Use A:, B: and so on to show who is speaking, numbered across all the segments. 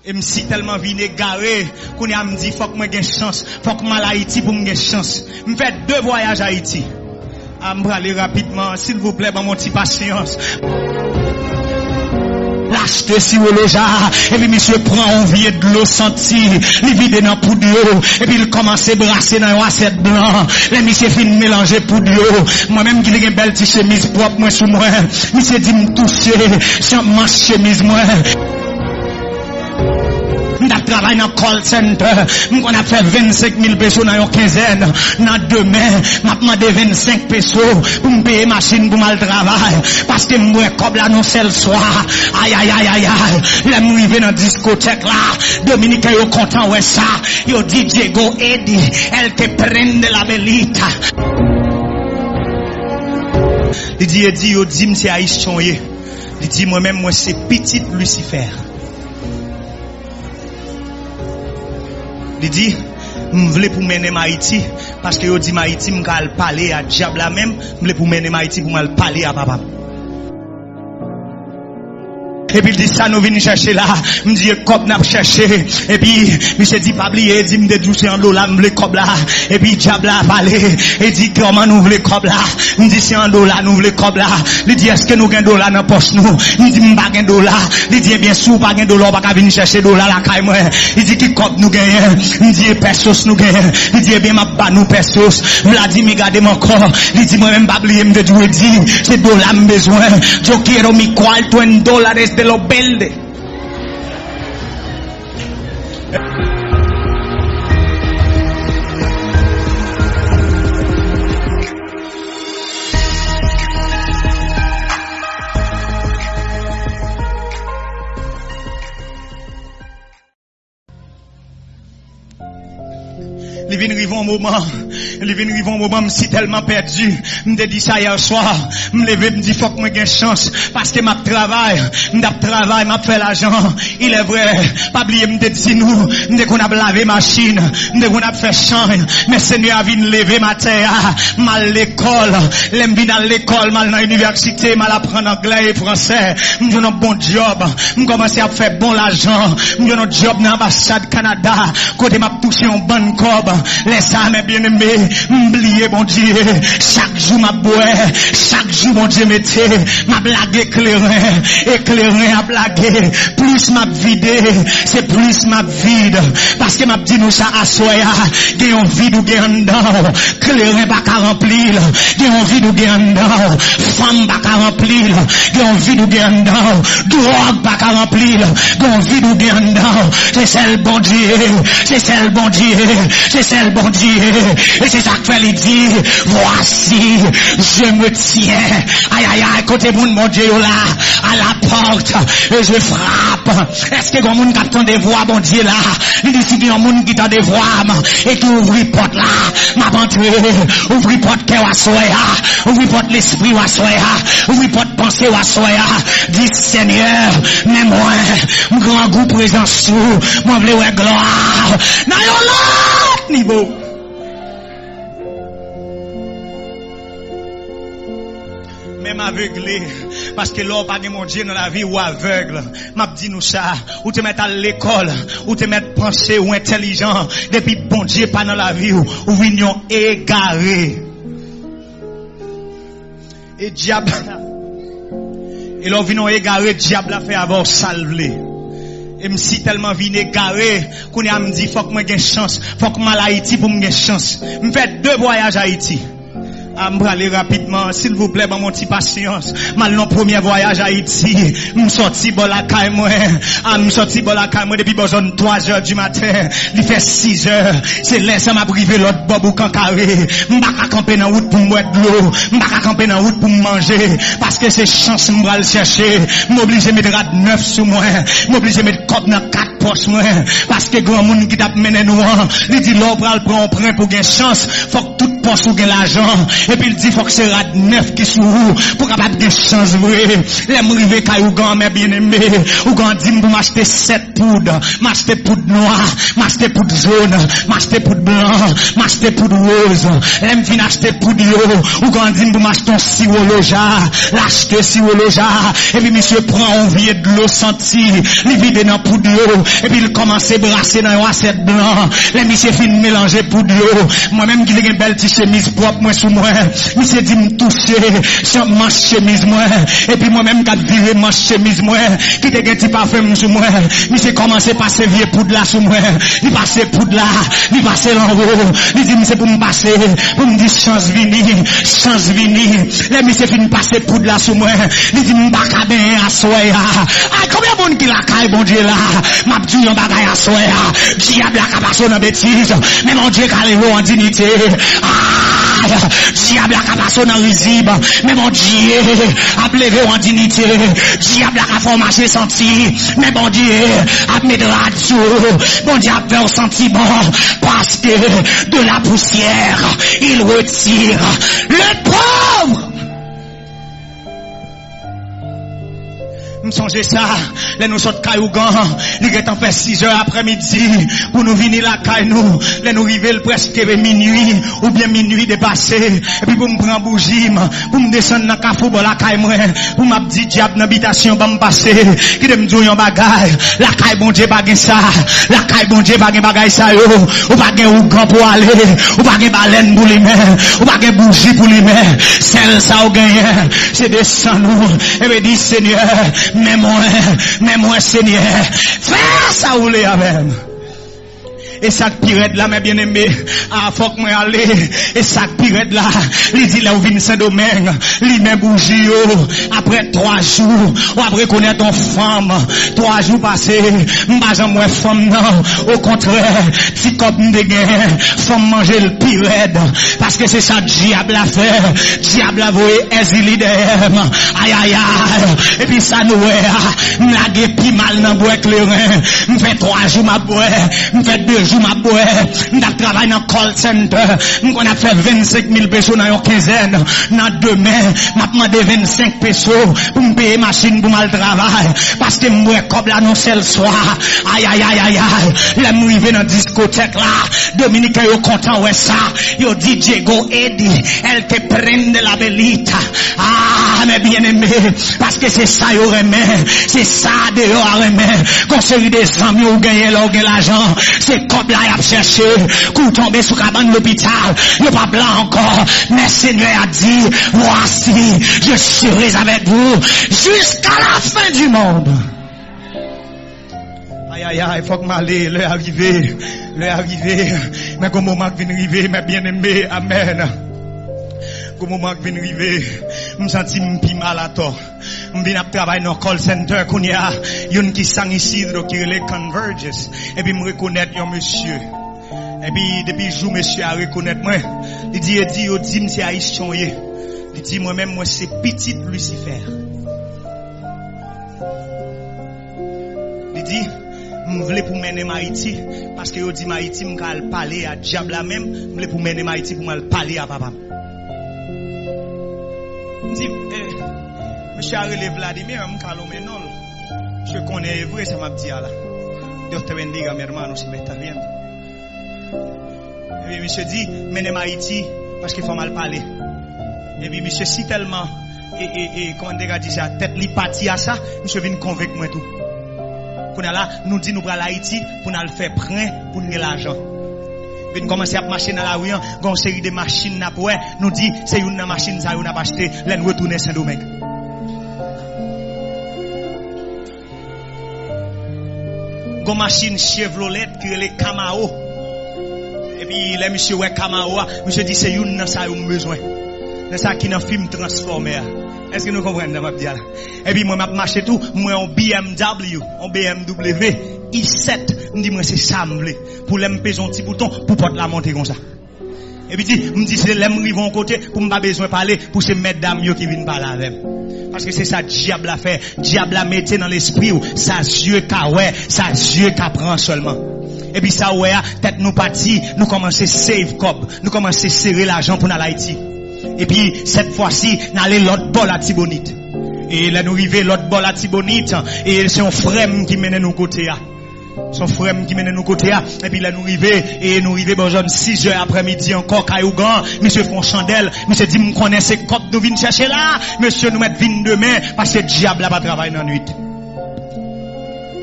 A: Et me si tellement vine garé, qu'on a me dit faut que moi gagne chance, faut que mal Haïti pour me gagne chance. Me fait 2 voyages à Haïti. À me aller rapidement, s'il vous plaît, mon petit patience. L'acheter si vous déjà, et puis monsieur prend envie de l'eau senti, il vide dans poudre d'eau, et puis il commence à brasser dans un assiette blanc, les monsieur fin mélanger poudre d'eau, moi-même qui ai une belle petite chemise propre, moi sous moi, monsieur dit me toucher, sans manche chemise moi. M'da travaille dans call center, m'on a fait 25 000 pesos dans une quinzaine, dans demain, m'a demandé 25 pesos pour me payer machine pour mal travail, parce que moi comme là non seul soir, aïe aïe aïe aïe aïe, là m'rivé dans discothèque là, Dominique yo content ouais ça, yo DJ go Eddie, elle te prenne de la belita. Il dit yo dit m'se haïtien yé, il dit moi-même moi c'est petit Lucifer. Il dit, je voulais pour mener Haïti, parce que je dis Haïti, je vais parler à diable là même, je voulais pour mener Haïti pour me parler à papa. Et puis il dit ça nous venons chercher là, me dit cop n'a cherché et puis monsieur dit pas oublier, dit me dédoucer en $, me le cop là et puis diable a parlé et dit comment nous voulons cop là, me dit c'est en $, nous voulons cop là, il dit est-ce que nous gain $, dans poche nous, il dit pas gain $, il dit bien sûr pas gain $, pas venir chercher $, là caille moi, il dit qui cop nous gagne, il dit pesos nous gagne, il dit bien m'a pas nous pesos, Vladimir garder mon corps, il dit moi même pas oublier me dédouer dit c'est $, me besoin, yo quiero mi cuarto en $, de lo verde. Il vient arriver un moment, je suis tellement perdu. Je me dis ça hier soir. Je me lever, je me dis faut que moi gagne chance. Parce que ma travail, m'a fait l'argent. Il est vrai. Pas oublier, me dit nous, dès qu'on a lavé machine, dès qu'on a fait champ. Mais Seigneur a venu lever ma terre. Mal l'école. L'aime bien dans l'école, mal dans l'université, mal apprendre anglais et français. Je dis un bon job. Je commence à faire bon l'argent. Je dis un job dans l'ambassade Canada. Côté m'a touché un bon cob. Laisse ça mes bien-aimés, m'oublier mon Dieu, chaque jour m'a boire, chaque jour mon Dieu mettait, m'a blagué éclairé à blaguer, plus m'a vidé, c'est plus m'a vide, parce que m'a dit nous ça à soya, qui ont vide ou qui en dedans, éclairé pas qu'à remplir, qui ont vide ou qui en dedans, femme pas qu'à remplir, qui ont vide ou qui en dedans, drogue pas qu'à remplir, qui ont vide ou qui en dedans, c'est celle bon Dieu, c'est celle bon Dieu, c'est le bon Dieu. Et c'est ça que fait lui dire, voici, je me tiens. Aïe, aïe, aïe, côté mon Dieu là, à la porte, et je frappe. Est-ce que mon monde qui attend des voix, bon Dieu là? Il dit, si il y a un monde qui attend des voix, et qui ouvre porte là, m'a entré, ouvre porte cœur à soya, ouvre porte l'esprit à soya, ouvre porte pensée à soya. Dis Seigneur, mais moi, mon grand goût présent sous, moi, je veux gloire. Non, niveau. Même aveuglé, parce que l'on pas de mon Dieu dans la vie ou aveugle, m'a dit nous ça, ou te mettre à l'école, ou te mettre penser ou intelligent, depuis bon Dieu pas dans la vie ou vignon égaré. Et diable, et l'on vignon égaré, diable a fait avoir salvé. Et me si tellement vine garé qu'on a me dit faut que moi gagne chance, faut que mal Haïti pour me gagne chance. Me fait 2 voyages à Haïti. À me aller rapidement, s'il vous plaît, mon petit patience. Mal non premier voyage à Haïti, me sorti bon la caille moi, me sorti bon la caille moi depuis besoin 3h du matin, il fait 6h, c'est là ça m'a privé l'autre bob ou cancaré, m'pa camper dans route pour boire de l'eau, m'pa camper dans route pour manger parce que c'est chance m'bral chercher, m'obligé mettre rad 9 sous moi, m'obligé mettre cop dans 4 poches moi parce que grand monde qui t'a mené nous, il dit l'on pral prend pour gain chance, faut que tout poste ou gain l'argent. Et puis il dit faut que c'est rad neuf qui sous pour capable de chance vrai. Les m'rivé caillou gan mes bien-aimés. Ou gan dit pour m'acheter 7 poudres, m'acheter poudre noire, m'acheter poudre jaune, m'acheter poudre blanc, m'acheter poudre rose. Les m'vin acheter poudre yo. Ou gan dit pour m'acheter un siroloja, l'acheter siroloja. Et puis monsieur prend un vieux de l'eau senti, il vide dans poudre yo. Et puis il commence à brasser dans un assiette blanc. Les monsieur fin mélanger poudre yo. Moi-même qui ai une belle petite chemise propre moi sous moi. Monsieur dit me toucher, sans manche chemise moi. Et puis moi-même qui viré manche chemise moi, qui te un petit parfum sous moi. Monsieur commence à passer vieux poudre là sous moi. Il passe poudre là, il passe en haut. Il dit c'est pour me passer, pour me dire chance vini. Les monsieur fin passer poudre là sous moi. Il dit me baka ben à soya. Ah combien de monde qui la caille bon Dieu là. M'a dit on bagaille à soya. Diable la capacité dans bêtise. Mais mon Dieu calé en dignité. Ah diable la capacité dans risible. Mais mon Dieu appelé en dignité. Diable la formation senti. Mais mon Dieu a mis de radio. Mon Dieu a fait un sentiment parce que de la poussière il retire le pauvre. Me songe ça, les nous sortent Caillougan, il est en fait 6 heures après-midi, pour nous venir la caille nous, les nous arriver presque minuit, ou bien minuit dépassé, et puis pour me prendre bougie, pour me descendre dans cafou pour la caille moi, pour m'a dit diable dans l'habitation, pour me passer, qui de me dire un bagaille, la caille bon Dieu bagay ça, la caille bon Dieu bagay ça yo, ou bagay ougan pour aller, ou bagay baleine pour lui mettre, ou bagay bougie pour lui mettre, celle ça ou gagné, c'est descend nous, et me dit Seigneur, mais moi, Seigneur, fais ça ou les amen. Et ça pirate là, mes bien-aimés, ah, faut que moi aller, et ça pirate là, il dit là où vient Saint-Domingue, il met bougie, après 3 jours, ou après connaître ton femme, 3 jours passés, m'bazan moi femme non, au contraire, si comme m'déguen, femme manger le pirate, parce que c'est ça diable a fait, diable a voué ezili derrière, aïe aïe aïe, et puis ça nous m'lague pi mal dans bois clairin, m'fait 3 jours ma bois, m'fait 2 jours ma boue, m'da travaille dans call center, m'on a fait 25 000 pesos dans une quinzaine, dans demain, m'a demandé 25 pesos pour me payer machine pour mal travail, parce que m'oué comme là non c'est le soir, aïe aïe aïe aïe aïe, là m'rivé dans discothèque là, Dominique yo content ouais ça, yo dit Diego Eddie, elle te prenne de la belita, ah mes bien-aimés, parce que c'est ça yo remet, c'est ça de yo remet, qu'on série des amis ou gagner l'argent, c'est comme là, il a cherché, coup tombé sous cabane l'hôpital, il n'est pas blanc encore, mais Seigneur a dit, voici, je serai avec vous jusqu'à la fin du monde. Aïe aïe aïe, il faut que m'aller, l'heure arrivé, mais comme moment qui vient arriver, mes bien-aimés, amen. Comme moment qui vient arriver, je me sens plus mal à toi. Je viens travailler dans le call center, il y a une qui sang ici, qui est les Converges, et puis me reconnaître un monsieur. Et puis, depuis le jour, monsieur a reconnaître moi, il dit, c'est haïtien, il dit, moi-même, moi, c'est petit Lucifer. Il dit, je voulais pour mener Haïti, parce que il dit, Haïti, je vais parler à diable là même, je voulais pour mener Haïti, pour me parler à papa. Il dit, monsieur a relevé Vladimir, je connais vrai, ça m'a dit là. Dios te bendiga, mi hermano, si me estás viendo. Et puis, monsieur dit, menez Haïti, parce qu'il faut mal parler. Et puis, monsieur, si tellement, comment on dit ça, tête li parti à ça, monsieur vient convaincre moi tout. Qu'on a là, nous dit, nous prenons l'Haïti, pour nous le faire prêt, pour nous l'argent. Puis, commencer à marcher dans la rue, une série de machines, nous dit, c'est une machine, ça, on a acheté, là, nous retourner Saint-Domingue. Une machine Chevrolet qui est les Camaro. Et puis, les monsieur ouais Camaro, monsieur dit, c'est une, ça, on a besoin. C'est ça qui est un film transformé. Est-ce que nous comprenons, ma bien? Et puis, moi, je marche tout, moi, en BMW i7, me dit, moi, c'est ça, pour les peser un petit bouton, pour porter la monter comme ça. Et puis, me dit, c'est les rivons côté, pour me pas besoin de parler, pour ces mesdames qui viennent parler avec. Parce que c'est ça, diable a fait. Diable a mis dans l'esprit, ça yeux qu'a ouais, ça yeux qu'a prend seulement. Et puis ça, ouais, tête nous parti, nous commençons save cop, nous commençons serrer l'argent pour l'Haïti. Et puis, cette fois-ci, nous allons l'autre bol à Tibonite. Et là, nous arrivons l'autre bol à Tibonite, et c'est un frère qui mène nous côté. Son frère qui mène nous côté. Et puis là, nous arrivons, bon, 6 heures après-midi encore, Kaïougan, monsieur font chandelle, monsieur dit, nous connaissons ces copes, nous venons chercher là, monsieur nous met vin demain, parce que le diable n'a pas travaillé dans la nuit.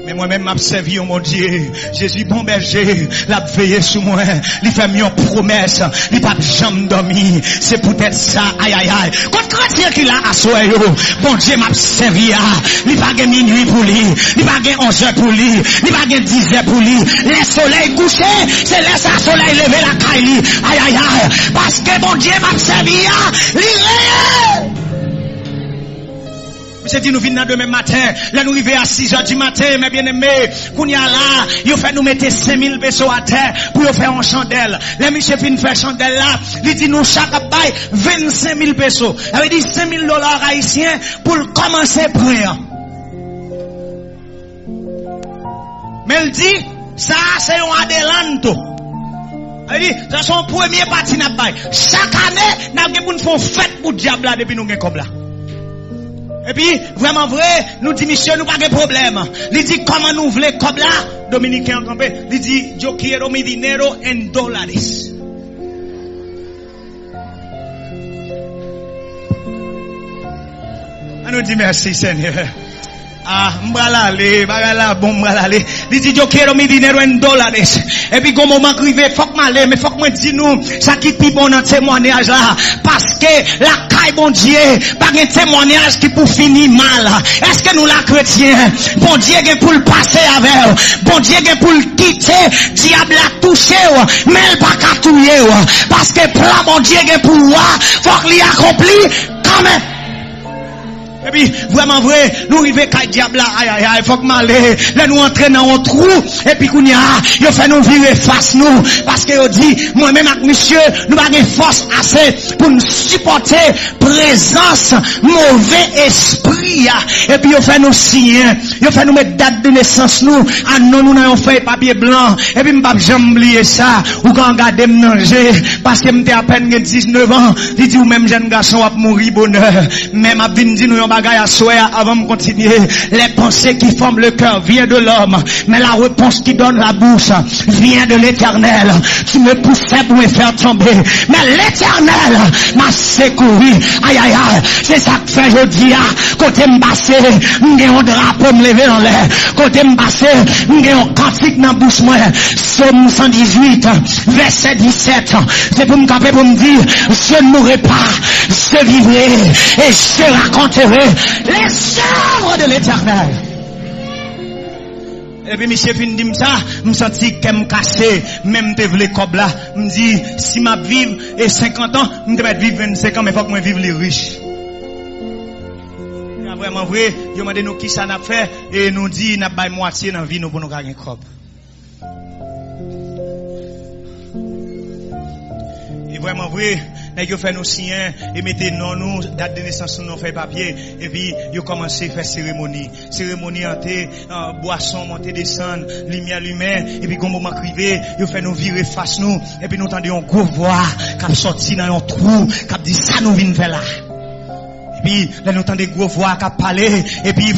A: Mais moi-même m'a servi mon Dieu. Jésus bon berger, l'a veillé sur moi. Il fait une promesse. Il pas jamais dormi. C'est peut-être ça. Aïe aïe aïe. Quand chrétien qu'il a assoé, bon Dieu m'a servi. Il pas gain minuit pour lui. Il pas gain 11 heures pour lui. Il pas gain 10 heures pour lui. Le soleil couché, c'est laisse le soleil lever la caille. Aïe aïe aïe. Parce que bon Dieu m'a servi. Il Monsieur dit nous venons demain matin, là nous arrivons à 6 heures du matin, mes bien-aimés, qu'on y a là, il fait nous mettre 5000 pesos à terre pour faire une chandelle. Les monsieur fin faire chandelle là, il dit nous chaque bail 25 000 pesos. Il dit 5 000 dollars haïtiens pour commencer à prier. Mais il dit, ça c'est un adelanto. Il dit, ça c'est son premier parti n'a bail. Chaque année, nous avons pour fête pour diable là depuis nous avons comme là. Et puis, vraiment vrai, nous dit, monsieur, nous pas de problème. Il dit, comment nous voulons comme là? Dominicain en campé. Il dit, yo quiero mi dinero en dólares. On nous dit merci, Seigneur. Ah, m'bralale, bagala, bon m'bralale. Il dit, yo quiero mi dinero en dólares. Et puis, comme moment arrivé, faut que m'aller, mais faut que moi dis nous, ça qui est bon dans témoignage là. Parce que la caille, bon Dieu, pas un témoignage qui pour finir mal. Est-ce que nous la chrétiens, bon Dieu, pour le passer avec, bon Dieu, pour le quitter, diable a touché, mais il pas qu'à touiller, parce que plan, bon Dieu, pour moi, faut qu'il accompli, quand même. Et puis, vraiment vrai, nous arrivons à diable là, aïe aïe aïe, faut que m'aller, là nous entrer dans un trou, et puis qu'on y a, il fait nous virer face nous, parce que il dit, moi-même avec monsieur, nous avons une force assez pour nous supporter présence, mauvais esprit, et puis il fait nous signer, il fait nous mettre date de naissance nous, ah non, nous n'avons fait papier blanc, et puis m'pas jamais oublier ça, ou quand regarder m'nanger, parce que m'étais à peine 19 ans, il dit, ou même jeune garçon à mourir bonheur, même à venir dire nous bagaille à souhait avant de continuer. Les pensées qui forment le cœur viennent de l'homme, mais la réponse qui donne la bouche vient de l'Éternel. Tu me poussais pour me faire tomber, mais l'Éternel m'a secouru. Aïe aïe aïe, c'est ça que fait je dis, côté m'bassé, m'gé un drapeau me lever dans l'air, côté m'bassé, m'gé un cantique dans bouche moi. Psaume 118, verset 17, c'est pour me camper pour me dire, je ne mourrai pas, je vivrai et je raconterai les œuvres de l'Éternel. Et puis, monsieur fin dit ça, me senti qu'elle cassé, même te vle cob là, me dit, si m'a vivre et 50 ans, me devait vivre 25 ans, mais faut que moi vive les riches. Vraiment vrai, yo m'a dit nous qui ça n'a fait, et nous dit, n'a pas moitié dans vie, nous pour nous gagner cob. Et vraiment vrai, nous fait nos signes et mettez non nous date de naissance nous fait papier et puis ils commencé à faire cérémonie hanté boisson monter descendre lumière et puis comme moment crivé ils fait nous virer face nous et puis nous entendons une grosse voix qui sorti dans un trou qui dit ça nous vient faire là. Puis, là, nous entendons des gros voix qui parlent, et puis,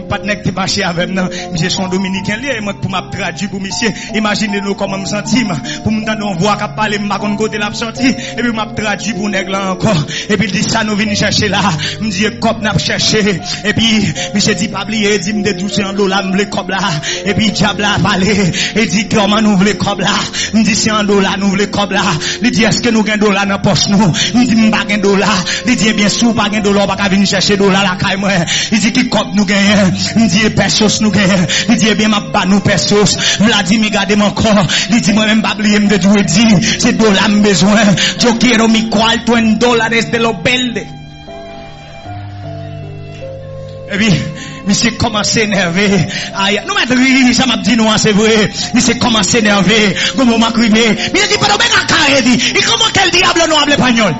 A: pas de nègre qui marche avec nous, monsieur son dominicain, et moi, pour m'a traduire pour monsieur, imaginez-nous comment me sentir, pour m'entendre une voix qui parle, m'a qu'on côté la sortie, et puis m'a traduit pour nègre là encore, et puis il dit ça, nous venons chercher là, me dit, cop n'a cherché, et puis, monsieur dit, pas oublier, dit, me dédoucer en dollar, me voulez cop là, et puis, diable a parlé, et dit, comment nous voulons cop là, me dit, c'est en dollar, nous voulons cop là, il dit, est-ce que nous gagnons dollar dans poche nous, me dit, m'pas gagne dollar, il dit, bien sûr, pas gagne dollar, pas venir chercher dollar la caille moi. Il dit qui cop nous gagne. Il dit pesos nous gagne. Il dit bien m'a pas nous pesos. Vladimir garde mon corps. Il dit moi même pas oublier me de dire c'est dollar me besoin. Yo quiero mi cuarto en dólares de los verdes. Et puis, monsieur commence à énerver. Aïe, nous mettons rire, ça m'a dit non, c'est vrai. Monsieur commence à énerver. Comme on m'a crié. Mais il dit pas de ben à carré dit. Et comment quel diable nous parle espagnol?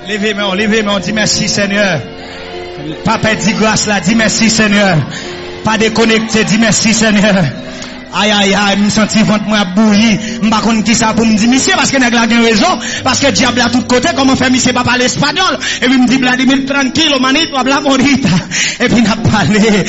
A: Levez-moi, dis merci Seigneur. Papa dit grâce là, dis merci Seigneur. Pas déconnecté, dis merci Seigneur. Aïe, me senti ventre moi bouilli. M'pa konn qui ça pour me dire monsieur parce que nèg la gen raison, parce que diable à tout côté comment faire monsieur pas parler espagnol et puis me dit Vladimir tranquille manito habla bonita. Et puis n'a parlé.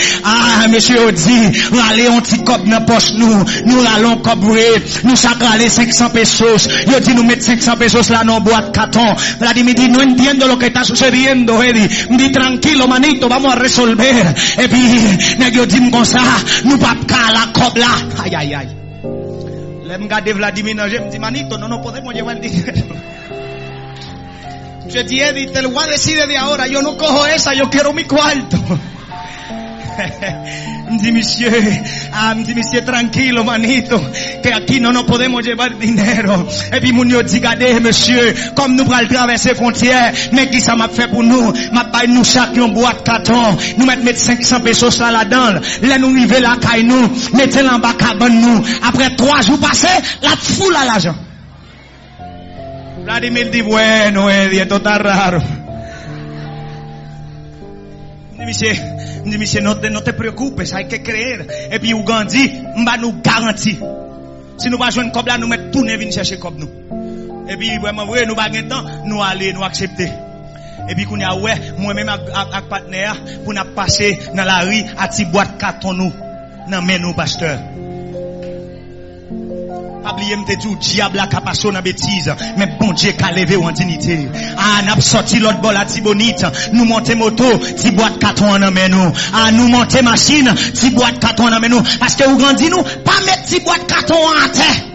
A: Monsieur dit, râler un petit cop dans poche nous râlons cobré, nous chaque râler 500 pesos. Yo dit nous mettre 500 pesos là dans boîte carton. Vladimir dit no entiendo lo que está sucediendo, me dit tranquilo manito, vamos a resolver. Et puis nèg yo dit comme ça, nous pas la cob là. Aïe. Là, me garde Vladimir, je me dis, manito, no podemos llevar el dinero. Yo dije, te lo voy a decir desde ahora, yo no cojo esa, yo quiero mi cuarto. Me dit, monsieur, tranquilo, manito, que aquí no nos podemos llevar dinero. Et puis, mon yo dit, regardez, monsieur, comme nous pral traverser frontière, mais qui ça m'a fait pour nous? M'a paye nous chaque une boîte carton, nous mettre 500 pesos là-dedans, là nous river la caille nous, mettez l'en bas cabane nous, après 3 jours passés, la foule à l'argent. Vladimir dit, bueno, esto está raro. Monsieur, no te preocupes, hay que creer. Et puis, Ougandi, m'a nous garantit. Si nous pas jouer une cob là, nous mettre tout ne venir chercher cob nous. Et puis, vraiment vrai, nous pas gain temps, nous aller, nous accepter. Et puis, qu'on y a ouais, moi-même avec partenaire, pour nous passer dans la rue, à ti boîte carton nous, dans main nous, pasteur. Oubliez me tout diable a passé dans bêtise mais bon Dieu qu'a levé en dignité n'a sorti l'autre bol à Tibonite nous monter moto ti boîte carton en main nous nous monter machine ti boîte carton en main nous parce que vous grandi nous pas mettre ti boîte carton en terre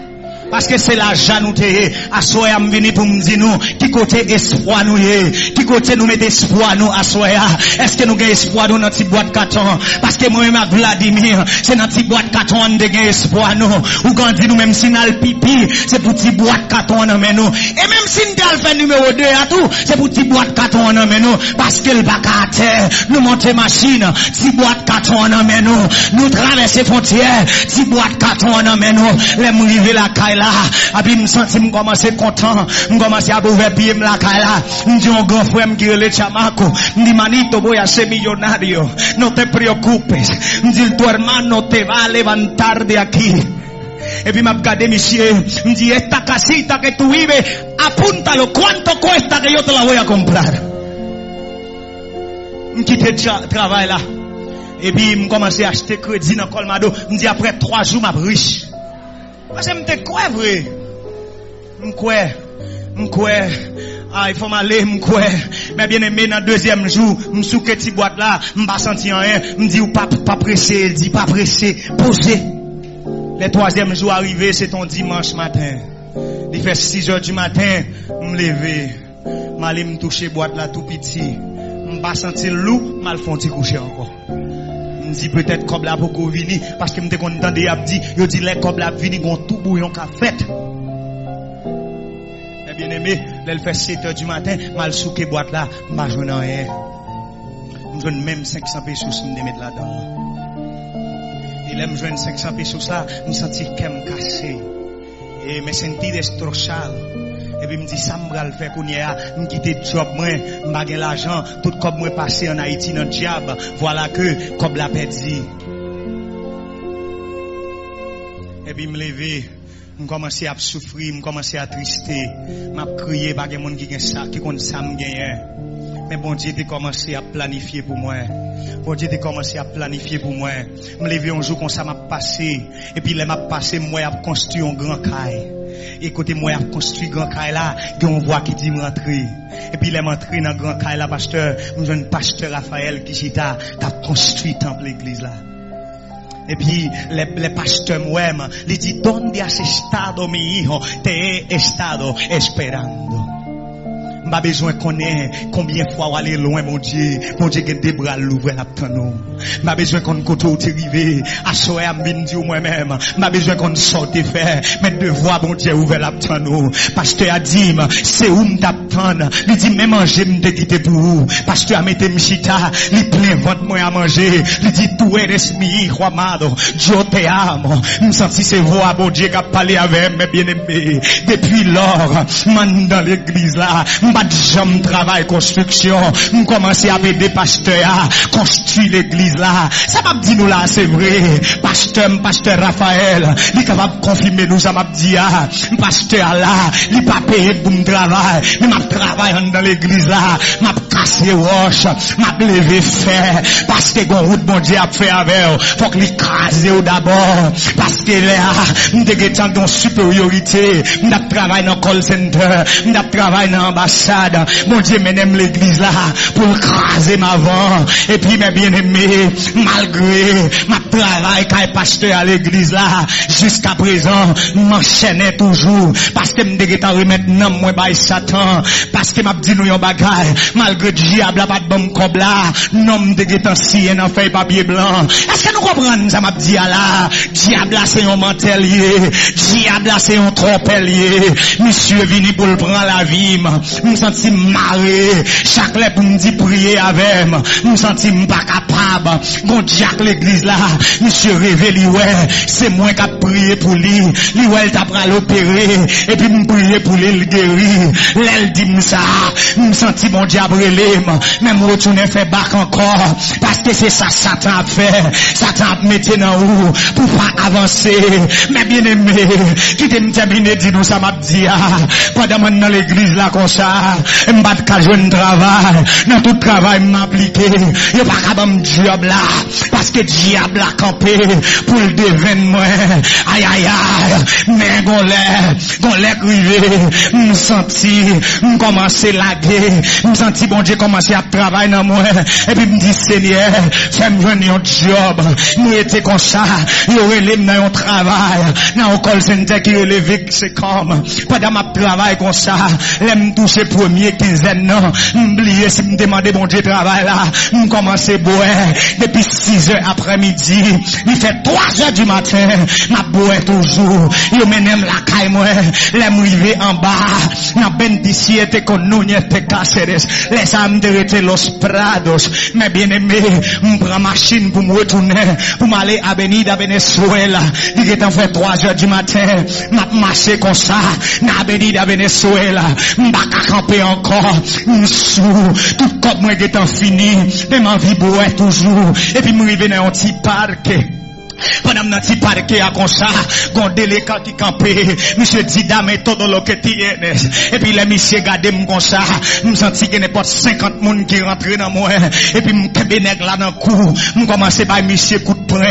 A: parce que c'est l'argent nous t'es à soya me venir pour me dire nous qui côté espoir nous qui côté nous mettre espoir nous à soya est-ce que nous gain espoir dans notre boîte carton parce que moi même avec Vladimir c'est dans petite boîte carton on gain espoir nous ou quand dit nous même signal pipi c'est pour petite boîte carton on amène nous et même si nous fait numéro 2 à tout c'est pour petite boîte carton on amène nous parce que le bac à terre nous monter machine petite boîte carton on amène nous traverser frontières petite boîte carton on amène nous les m'river la caille là, et puis me senti me commencer content, me commencer à ouvrir pied me la caille là, me dit un grand frère me qui le chamaco, me dit manito voy a ser millonario, no te preocupes, me dit tu hermano te va a levantar de aquí. Et puis m'a regardé monsieur, me dit esta casita que tú vives, apúntalo, ¿cuánto cuesta que yo te la voy a comprar? Me quitte travail là. Et puis me commencer à acheter crédit dans Colmado, me dit après 3 jours m'a riche. Parce que m'te quoi vrai? M'koué. Il faut m'aller, m'koué. Mais bien aimé, dans 2e jour, m'souke ti boîte là, m'pas senti rien, m'dit ou pas pressé, il dit pas pressé, posé. Le 3e jour arrivé, c'est ton dimanche matin. Il fait 6h du matin, m'lever, m'aller m'toucher boîte là tout petit. M'pas senti loup, mal font ti coucher encore. Me dit peut-être comme là pour venir parce que me content de dit yo dit les comme là venir gon tout bouillon qu'a fait. Et bien aimé, elle fait 7h du matin, mal souké boîte là, m'a joindre rien. Me joindre même 500 pesos me mettre là-dedans. Il aime joindre 500 pesos là, me sentir qu'elle cassé et me sentir destrozado. Et puis me dit ça me va le faire qu'on y a me quitter job moi m'pa gen l'argent tout comme moi passé en Haïti dans diable voilà que comme la perdu. Et puis me lever me commencer à souffrir me commencer à trister m'a crier pas gen monde qui gen ça qui compte ça me gagne mais bon Dieu a commencé à planifier pour moi. Bon Dieu a commencé à planifier pour moi. Me lever un jour comme ça m'a passé et puis là m'a passé moi a construit un grand caille. Écoutez moi a construit grand caille là, on voit qui dit rentrer. Et puis les m'entrer dans grand caille là pasteur, nous jeune pasteur Raphaël Kishita qui a construit temple l'église là. Et puis les pasteurs moi il dit donde has estado mi hijo, te he estado esperando. Pas besoin qu'on ait combien de fois aller loin mon Dieu qui des bras l'ouvrir la nous. Pas besoin qu'on côté où t'es arrivé à soir me dire moi-même pas besoin qu'on sorte faire mais devoir mon Dieu ouvrir la nous. Pasteur a dit c'est où m'attendre il dit même manger me quitter pour vous pasteur a metté m'chita il plein ventre moi à manger il dit tu eres mi hijo amado yo te amo me senti c'est voix mon Dieu qui a parlé avec mes bien-aimés depuis lors man dans l'église là pas de jambe travail construction, me commencer à aider pasteur construire l'église là. Ça m'a dit nous là, c'est vrai. Pasteur Raphaël, il est capable de confirmer nous, ça m'a dit pasteur là, il pas payé pour me travail, mais m'a travaille dans l'église là, m'a cassé roche, m'a levé fer, parce que gon route bon Dieu a fait avec, faut que l'écraser d'abord, parce que là, m'déguetant dans supériorité, m'd'a travail dans call center, m'd'a travail dans ambassade, mon Dieu m'aime l'église là, pour écraser ma vent, et puis mes bien-aimés, malgré ma travail quand pasteur à l'église là, jusqu'à présent, m'enchaînais toujours, parce que m'déguetant remettre non moi by Satan, parce que m'a dit nous yon bagay, malgré diable pas de bon cob là, non m'déguetant si en feuille papier blanc. Est-ce que nous comprenons ça m'a dit là, diable là c'est un mantelier, diable là c'est un trompelier, monsieur vini pour le prendre la vie, me senti marré, chaque lè pour me dire prier avec, me senti pas capable, bon diable l'église là, monsieur révélé ouais, c'est moi qui a prié pour lui, ouais t'a pral opérer, et puis me prier pour lui le guérir, l'elle dit ça, me senti mon diable relève, même retourner faire bac encore, parce que c'est ça Satan a fait, Satan a metté dans où, pour pas avancer, mais bien aimé, qui t'aime terminer, dis nous ça m'a dit, pendant moi dans l'église là comme ça, m'bat qu'à jouer un travail, dans tout travail m'appliquer, y'a pas qu'à me diable là, parce que diable a campé, pour le deviner moi, aïe aïe aïe, mais gon lè crivé, me senti, me commencer laguer, me senti bon Dieu commencer à travailler dans moi, et puis me dit Seigneur, fais-moi venir un job, nous était comme ça, yo relève dans un travail, dans un call center qui relève c'est comme, pendant ma travail comme ça, l'aime toucher premier quinzaine non, m'oublier si me demander bon Dieu travail là, me commencer boire, depuis 6 heures après-midi, il fait 3 heures du matin, m'a boire toujours, yo menem la caille moi, l'aime river en bas, n'a ben d'ici était qu'on nous n'était caceres, les âmes de rete los prados, mais bien aimé, m'prend machine pour me retourner, pour m'aller à Benida Venezuela, il est en fait 3 heures du matin, m'a marché comme ça, n'a Benida Venezuela, m'baka camper encore, m'sou, tout comme moi est en fini, mais ma vie boit toujours, et puis m'rive dans un petit parc. Pendant que je parque à comme ça, gon délécat qui campé, monsieur dit dame et tout le que tienes. Et puis les monsieur gardé comme ça, me senti que n'importe 50 moun qui rentré dans moi, et puis me kebe nèg là dans cou, me commencer par monsieur coup de poing,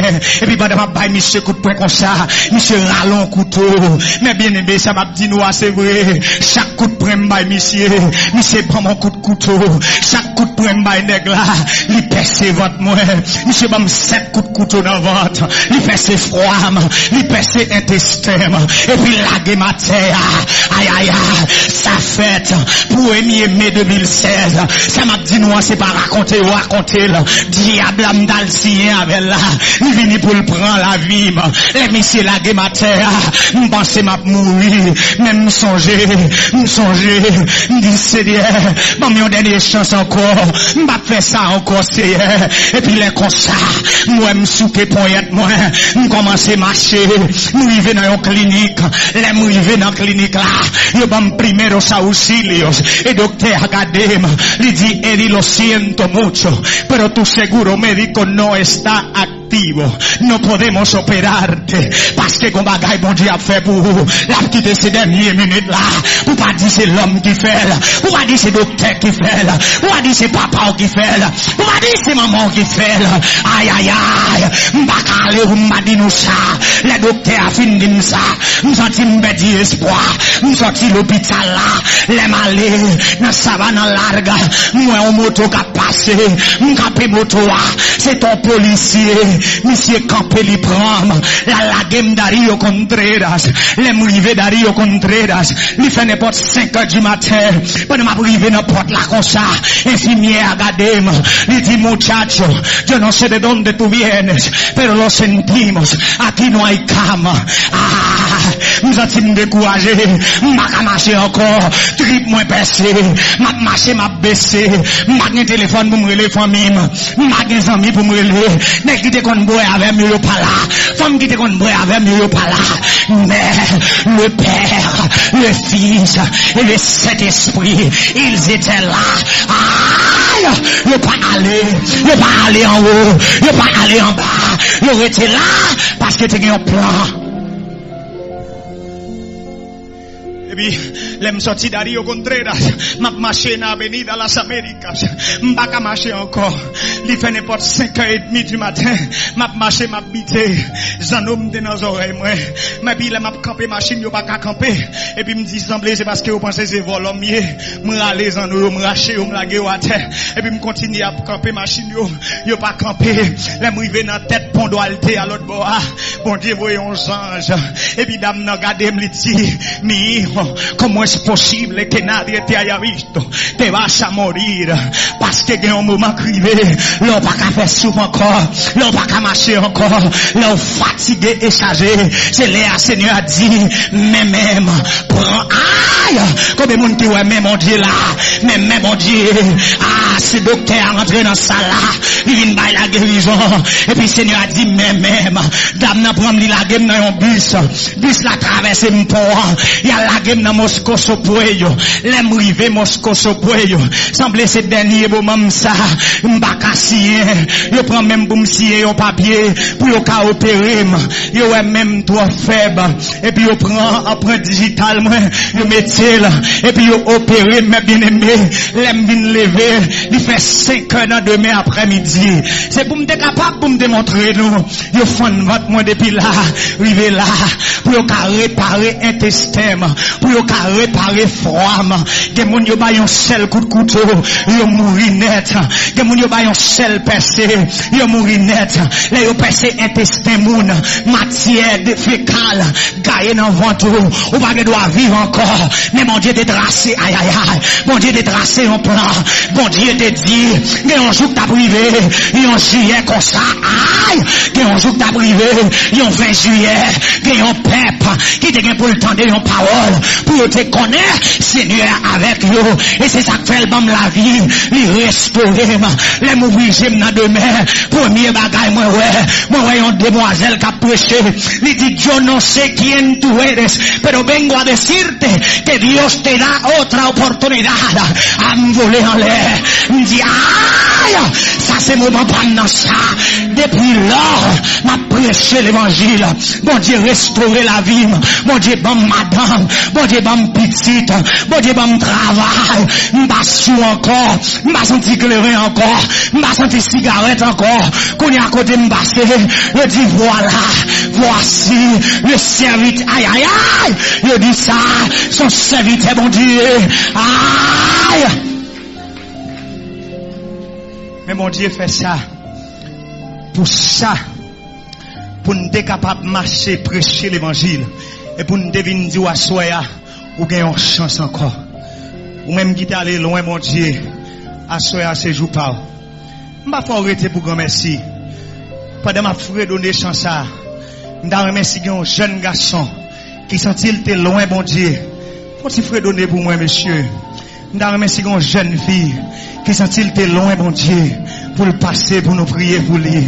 A: et puis pendant m'a bail monsieur coup de poing comme ça, monsieur rallon couteau. Mais bien aimé ça m'a dit nous c'est vrai, chaque coup de poing bail monsieur prend mon coup de couteau, chaque coup de poing bail nèg là, il perce ventre moi, monsieur m'a 7 coups de couteau dans ventre. Il fait ses froid, il fait ses intestins, et puis la ma terre, aïe aïe aïe, ça fait, 1er mai 2016, ça m'a dit nous, c'est pas raconter, là, diable m'dal sien avec là, il vient pour le prendre la vie, les messieurs la ma terre, m'penser m'a mourir, même m'songer, m'dit Seigneur, bon, mon dernière chance encore, m'pa faire ça encore, Seigneur, et puis les comme ça, moi m'souke poignette, moi, m'commencer marcher, m'river dans une clinique, les m'river dans clinique là, yo bam primeros auxilios, et docteur Academ, lui dit, Eri lo siento mucho, pero tu seguro médico no está activo, no podemos operarte, parce que comme bagaille bon Dieu a fait pour vous, la petite ces dernières minutes là, pour pas dire c'est l'homme qui fait là, pour pas dire c'est docteur qui fait là, pour pas dire c'est papa qui fait là, pour pas dire c'est maman qui fait là, aïe aïe aïe, m'baka aller ou m'a dit nous ça, les docteurs a fini de ça, m'senti m'bedi espoir, m'senti l'hôpital là, les malés, dans savane larga, moi en moto qui a passé, m'capé moto là, c'est ton policier, monsieur campé li prend, la lagem Dario Contreras, les m'rivé Dario Contreras, li fait n'importe 5 heures du matin, pendant m'a privé n'importe là comme ça, infirmière Agadem, li dit muchacho, yo no sé de dónde tú vienes, pero lo sentimos, aquí no hay cama, nous avons découragé, m'a marché encore, trip moins percé, m'a marché m'a baissé, m'a un téléphone pour me relayer famille, m'a un ami pour me relayer, n'est-ce que qu'on boit avec mieux pas là. Femme qui te qu'on boit avec mieux pas là. Mais le Père, le Fils et le Saint-Esprit, ils étaient là. Aïe! Il ne pas aller en haut, il ne pas aller en bas. Il était là parce que tu as un plan. Et puis, l'aime sorti d'aller au contraire, m'a marché dans l'avenida Las Américas, m'baka marcher encore, il fait n'importe 5h30 du matin, m'a marché, m'a bité, zanome de nos oreilles, moi, mais puis là m'a campé machine, yo pas qu'à camper, et puis me dit semblé c'est parce que vous pensez c'est volommier, m'ralé zan yo, m'raché, m'lagué à terre, et puis me continue à camper machine yo pas camper, là m'rivé dans tête pont d'Oalte à l'autre bord, bon Dieu voyons ange, et puis dame n'a gardé me dit, mi comment est-ce possible que nadie te haya visto? Te vas a morir. Parce que il y a un moment crivé. L'on pas qu'à faire soupe encore. L'on pas qu'à marcher encore. L'on fatigué et chargé. C'est là, Seigneur a dit, mais même, prends, aïe! Comme les gens qui ouais, mais mon Dieu là. Mais mon Dieu. Ah, ce docteur a rentré dans ça là. Il vient bailler la guérison. Et puis Seigneur a dit, mais même, dame n'a prendre la game dans un bus. Bus la traverse m'port. Il y a la game dans Moscou Sopueyo. L'aime rivé Moscou Sopueyo. Semble ce dernier moment ça. M'bakassien. Yo prend même pour m'scier au papier. Pour yo ka opérer. Yo est même trop faible. Et puis yo prend empreinte digital moi. Yo mettez là. Et puis yo opérer mes bien-aimés. L'aime vin lever. Il fait 5 heures dans demain après-midi. C'est pour me capable pour me démontrer nous. Yo fond votre moi depuis là. Rivé là. Pour yo ka réparer intestin. Pour yo ka réparer froid. Gen moun yo ba yon seul coup de couteau, yo mouri net. Gen moun yo ba yon seul percé, yo mouri net. Là yo percé intestin moun, matière de fécale, gagne dans ventre, ou pas doit vivre encore. Mais mon Dieu te tracé, aïe aïe aïe. Mon Dieu te tracé un plan. Mon Dieu te dit, gen un jour t'as privé, yon juillet comme ça, aïe. Gen un jour t'as privé, yon 20 juillet, gen un peuple qui te gen pour le temps de yon parole, pour te connaître, Seigneur avec eux. Et c'est ça que fait le bam la vie, il restaure, les m'obliger dans demain, premier bagay moi ouais, une demoiselle qui a prêché, il dit, yo no sé quién tú eres, pero vengo a decirte que Dios te da otra oportunidad à me voler en l'air. Il dit, aïe, ça c'est moment pendant ça, depuis lors, m'a prêché l'évangile, bon Dieu restaurer la vie, bon Dieu bam madame, bon Dieu bam petite, bon Dieu bam travail, m'pas sou encore, m'pas senti clairer encore, m'pas senti cigarette encore, qu'on est à côté m'passé, je dis voilà, voici le serviteur, aïe aïe aïe, je dis ça, son serviteur bon Dieu, aïe. Mais mon Dieu fait ça, pour ça, pour nous être capable de marcher, prêcher l'évangile, et pour nous devenir dire à soya, ou gagne une chance encore. Ou même qui t'est allé loin, mon Dieu, à soya, ces jours pas. Je ne vais pas arrêter pour grand merci. Pendant ma frère donner chance à, je remercie un jeune garçon qui sentit te loin, mon Dieu. Quand tu frère donner pour moi, monsieur. Je remercie une jeune fille qui sentit te loin, mon Dieu, pour le passer, pour nous prier pour lui.